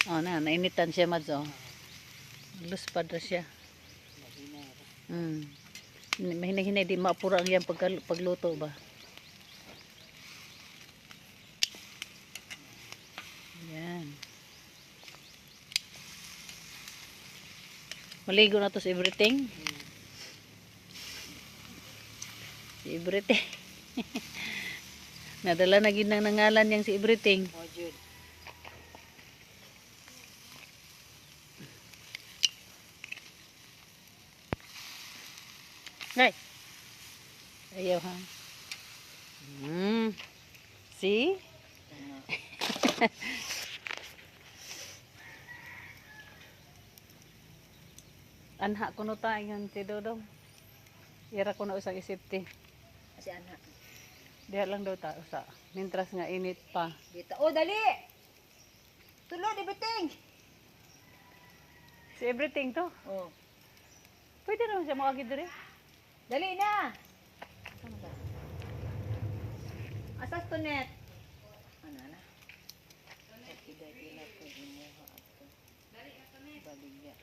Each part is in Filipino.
Oh, nainitan siya, Mads, oh. Luspad na siya. Mahinay-hinay, di maapura ang yan pagluto ba. Yan. Maligo na to sa everything. Si everything. Nadala na ginang nangalan yang si everything. Oh, Jud. Ngay. Ayaw ha. See? Anha ko no ta yan si Dodong. Ira ko na usang isipti. Kasi anak. Diha lang daw ta usa. Mintras nga init pa. Dito. Oh, dali! Tulo, di biting! Si everything to. Oh. Pwede naman siya makagid diri. Dali na! Ano ba? Asas to net? Ano na? Dali na po imuha ato. Dali na to net. Baligya.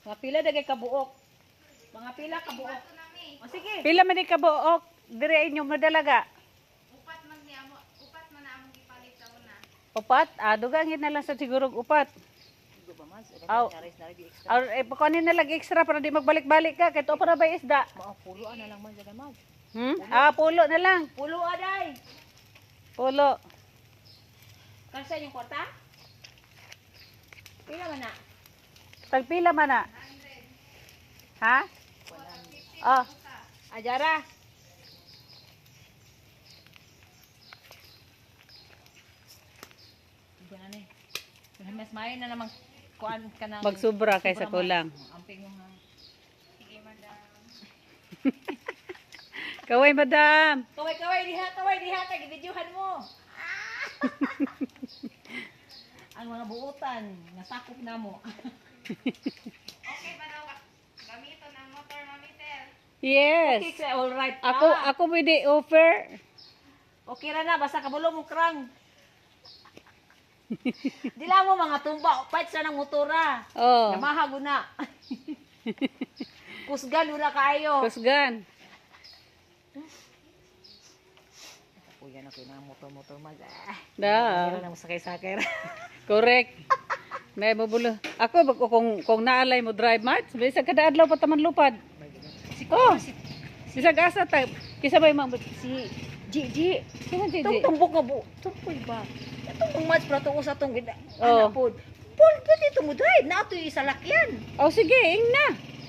Mga pila dagay kabuok. Mga pila kabuok. O sige. Pila man di ka buok diri inyo madalaga. Upat man na among gipalit sa una. Upat? Dugangin na lang sa sigurong upat. Go ba mas? Aw. Pakunin na lang extra para di magbalik-balik ka. Kaya ito para ba isda? Puluan na lang man dyan mas. Pulo na lang. Pulo aday. Pulo. Kansa yung kwarta? Pila man na? Tagpila man na. Ha? Oh. Ajara. Ganun eh. Mas mayo na namang kuan ka na. Magsubra kaysa kulang. Amping mo nga. Sige, madam. Kaway, madam. Kaway diha, tag-videohan mo. Ang mga buutan, nasakop na mo. Okay ba daw gamiton ang motor, Mami Tel? Yes. Okay, all right. Ako pwede offer. Okay ra na, basta kabulo mo krang. Dila mo mga tumba, fight sa ng motora. Oh. Yamaha guna. Kusgan una kaayo. Kusgan. Kuya na kina motor mag. Da. Meron na sakay-sakay. Correct. May mabulo. Ako kung naalay mo drive match, bisa kada adlaw pa taman lupad. Oh. Bisa gasa ta. Kisa ba imong si Gigi. Sino si Gigi? Tumbok nga bu. Tumpoy ba? Itong match pra to sa tong gida. Oh. Ana pod. Pol pwede to mo drive na ato yung salakyan. Oh sige, ing na.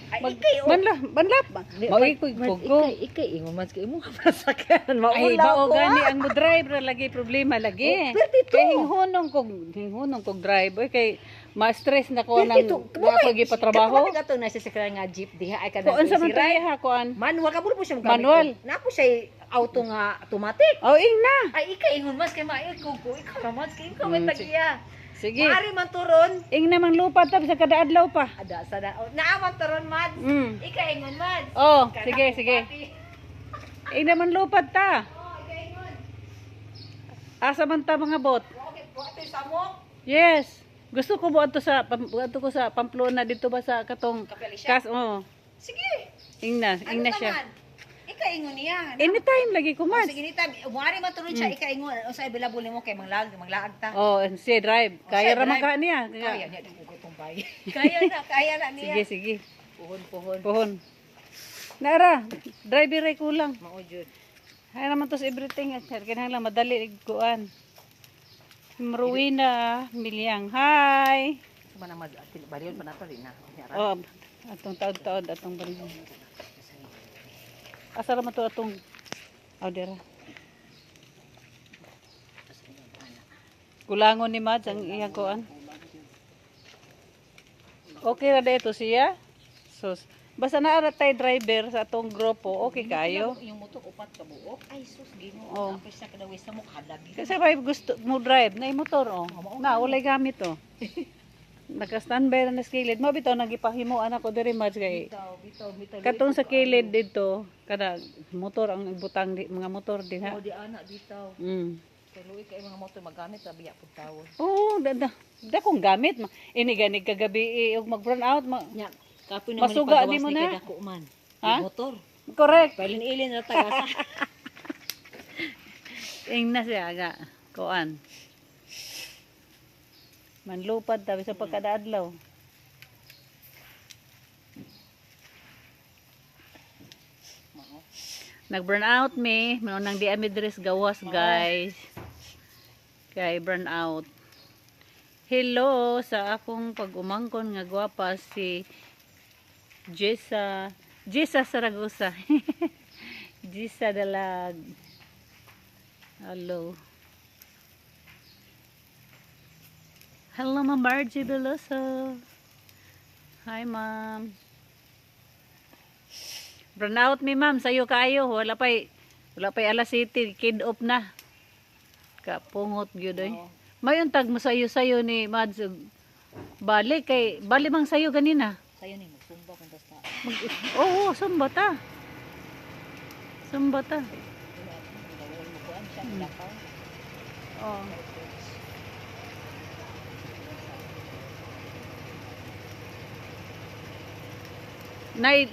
Ay ikay o. Banlap. Mauikoy ko. Ikay ingon mas kay mo ka sakyan. Ay, Maulaw bao ko. gani ang mo drive ra lagi problema lagi. Oh, pwede to. Kay hinghunong kog drive oy kay ma-stress na ko nang ako gipatrabaho. Kapag gato na siya nga jeep diha ay kada. Kuan sa man tayo ha kuan. Manual ka po siya magamit. Manual. Napo siya auto nga automatic. Oh, ing na. Ay ikay ingon mas kay maay ko ikaw ra mas kay ikaw may tagiya. Sige. Maari man turon. Ing namang lupad ta sa kada adlaw pa. Ada sa naaman turon mads. Ikay ingon mads. Oh, sige. Ing naman lupad ta. Oh, ikay ingon. Asa man ta mga bot? Okay, buhat sa mo. Yes. Gusto ko buat ko sa Pamplona dito ba sa katong Kapalisya. Sige. Ing na siya. Ikay ingon niya. Anytime lagi ko mas. Sige nita, buhari man turon siya ikay ingon o sa available mo kay manglaag ta. Oh, si drive. Kaya siya ra man drive. ka niya. Kaya niya dito itong bay. Kaya na niya. Sige. Puhon. Pohon. Nara, driver ay kulang. Mao jud. Hay naman to sa everything. Kinahanglan madali kuan. Marwina Milyang. Hi. Sama na bariyon pa nato din na. Oh, atong taod-taod atong balik. Asa ra man to atong dira. Kulangon ni Mads ang iyang kuan. Okay ra dito siya. So, basta naara tay driver sa atong grupo, okay kayo. Yung motor upat ka buok. Ay sus Ginoo. Oh. Tapos siya kada sa mo kadag. Kasi ba gusto mo drive na motor oh. Na walay gamit oh. naka-standby na sa kilid. Mo bitaw nagipahimo anak ko diri Mads kay Bitaw. katong sa kilid dito kada motor ang butang mga motor din ha. O di ana bitaw. Kay luwi kay mga motor magamit sa biya pud tawon. Oo, da kong gamit. Ini gani kagabi og mag-burn out. Nya, kapoy Masuga di mo na. dako man. Ha? Motor. Correct. Palin-ilin na tagasa. Ing na siya aga. Kuan. Manlupad tabi sa pagkadaadlaw. Nag-burn out me, manunang di ami dres gawas guys. Kay burn out. Hello sa akong pag-umangkon nga gwapa si Jessa Saragosa. Jessa Dalag. Hello. Hello, Ma'am Margie Beloso. Hi, Ma'am. Burn out me, Ma'am. Sayo kayo. Wala pa'y alas 7. Kid off na. Kapungot gyud oy. Mayon tag mo sayo ni Mads. Bali mang sayo ganina. Sayo ni magsumba kung basta. Oo, sumba ta. Sumba ta. Dawol mo kuan siya lakaw. Oh.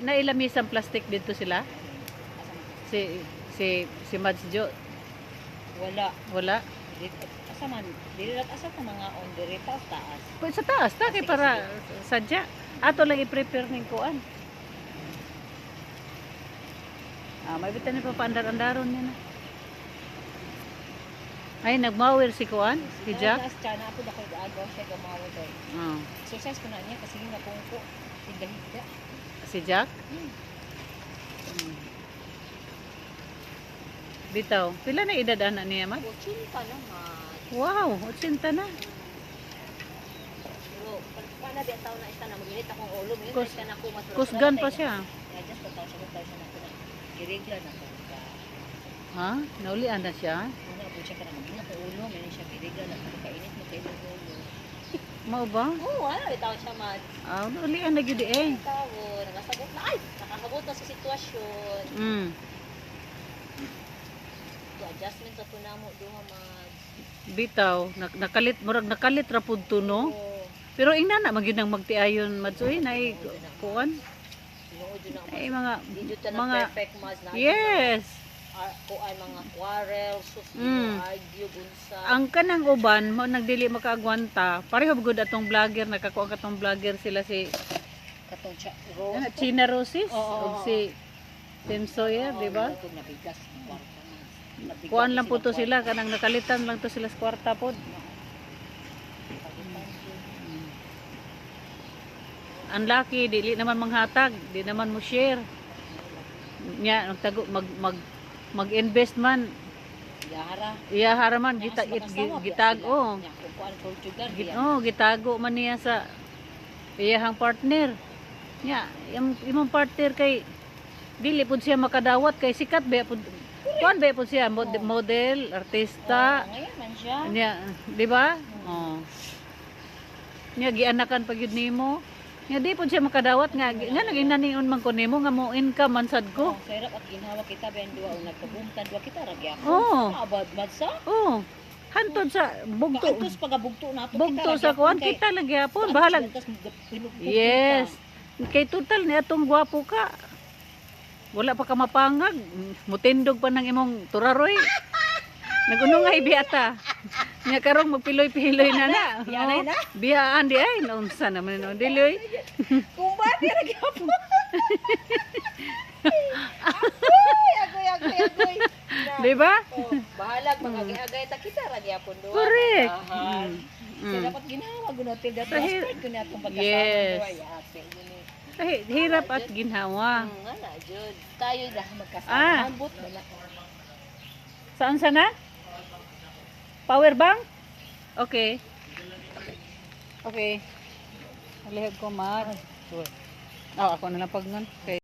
Nailamisang plastic dito sila? Si Mads Jo. Wala. Asa man, dili lang asa ka mga on diri taas. Sa taas ta kay para sadya. Ato lang i-prepare ning kuan. May bitan ni papaandar-andaron niya na. Ay nagmawir si kuan, si Jack. Siya na ako dako agaw siya gamawa day. Exercise ko na niya kasi nga pungko. Higda-higda. Si Jack? Bitaw, pila na edad anak niya, Mad? 80 naman. Wow, 80 na. Pero, paano di taon na isa na mag-init akong ulo. Ngayon, Kus- isa na ako mas Kusgan pa siya. Kaya just pataw siya na ako na. Kirigla na ako ka. Ha? Naulian na siya? Una po siya ka na mag-init akong ulo. Ngayon siya kirigla na ako. Kainit mo kayo ng ulo. Mao ba? Oo, ano, itaw siya man. Naulian na gyud eh. Tawo, nakasagot na. Ay, nakakagot na sa sitwasyon. So, adjustment sa tunamo duha man. Bitaw, nakalit ra pud to no. Oo. Pero ingna na magyud nang magtiayon Madsoy na kuan. Sinuod yun ang Ay mga Dito ta na mga perfect mas na. yes. Kung ay mga quarrel, sus, argue, bunsa. Ang kanang uban mo nagdili makaagwanta. Pareho gud atong vlogger nakakuha katong vlogger sila si Katong siya, Rose. China Roses Oo. ug si Tim Sawyer, di ba? Ito nabigas. Nabigas Kuan lang po to kwarta. sila kanang nakalitan lang to sila sa kwarta pod. Ang laki dili naman manghatag, di naman mo share. Nya nagtago mag-invest man. Yara. Iya haraman Nya, gita mas makasawa, gitago. Nya, kung kuan Portugal, Gitago man niya sa iyahang partner. Nya, imong partner kay dili pud siya makadawat kay sikat ba pud. Kuan ba pud siya model, artista. Ngayon man siya. Nya, di ba? Oh. Nya gianakan pag yun nimo. Nya di pud siya makadawat nga naging naniun man ko nimo nga mo income man sad ko. Kaya at ginawa kita ben duwa o nagkabuntan duwa kita ra gyapon. Oo. Abad madsa. Oh. Hantod sa bugto. Kaantos pagabugto nato Bugto sa kuan kita lang gyapon bahala. Yes. Kay total ni atong gwapo ka. Wala pa ka mapangag. Mutindog pa ng imong turaroy. Nagunungay biyata. Nya karong magpiloy-piloy na na. Biyanay na? Biyaan di ay naunsa naman no diloy. Kung ba di ra gyapon. Agoy. Di ba? Oh, bahalag mag-agay ta kita ra gyapon duwa. Correct. So dapat ginawa gunotil dapat Sahi- start ko ni atong pagkasama Yes. duwa ya ate yun. Hirap at ginhawa. Nga na jud. Tayo dah magkasama. Ah. Ambot na. Saan sana? Power bank? Okay. Okay. Alihag ko mat. Oh, ako na lang pag nun. Okay.